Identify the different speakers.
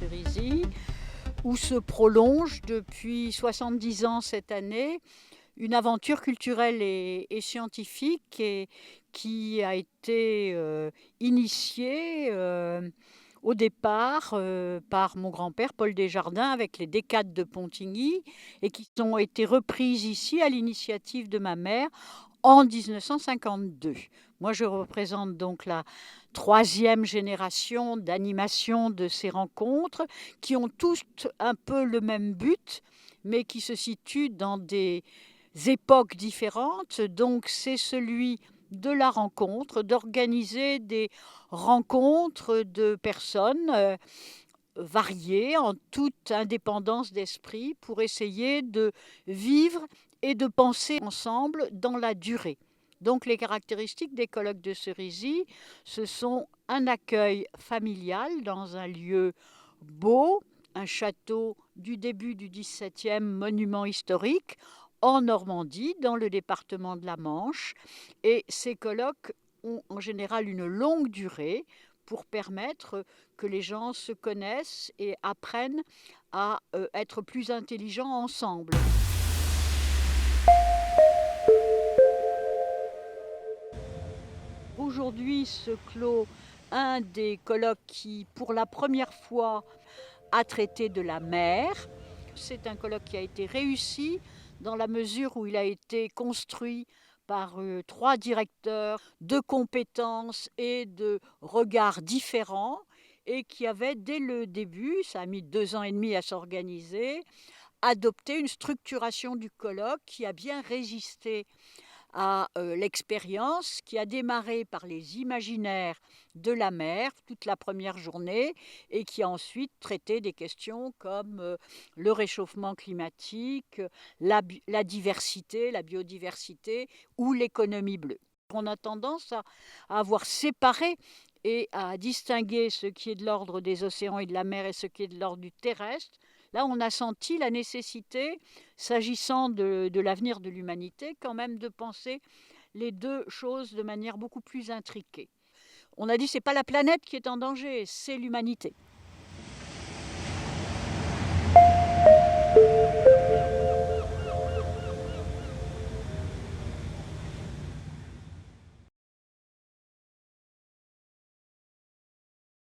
Speaker 1: Cerisy, où se prolonge depuis 70 ans cette année une aventure culturelle et scientifique qui a été initiée au départ par mon grand-père Paul Desjardins avec les Décades de Pontigny et qui ont été reprises ici à l'initiative de ma mère en 1952. Moi, je représente donc la troisième génération d'animation de ces rencontres qui ont toutes un peu le même but, mais qui se situent dans des époques différentes. Donc, c'est celui de la rencontre, d'organiser des rencontres de personnes variées en toute indépendance d'esprit pour essayer de vivre et de penser ensemble dans la durée. Donc les caractéristiques des colloques de Cerisy, ce sont un accueil familial dans un lieu beau, un château du début du XVIIe, monument historique, en Normandie, dans le département de la Manche. Et ces colloques ont en général une longue durée pour permettre que les gens se connaissent et apprennent à être plus intelligents ensemble. Aujourd'hui se clôt un des colloques qui, pour la première fois, a traité de la mer. C'est un colloque qui a été réussi dans la mesure où il a été construit par trois directeurs de compétences et de regards différents et qui avait dès le début, ça a mis 2 ans et demi à s'organiser, adopté une structuration du colloque qui a bien résisté à l'expérience, qui a démarré par les imaginaires de la mer toute la première journée et qui a ensuite traité des questions comme le réchauffement climatique, la diversité, la biodiversité ou l'économie bleue. On a tendance à avoir séparé et à distinguer ce qui est de l'ordre des océans et de la mer et ce qui est de l'ordre du terrestre. Là, on a senti la nécessité, s'agissant de l'avenir de l'humanité, quand même de penser les deux choses de manière beaucoup plus intriquée. On a dit que ce n'est pas la planète qui est en danger, c'est l'humanité.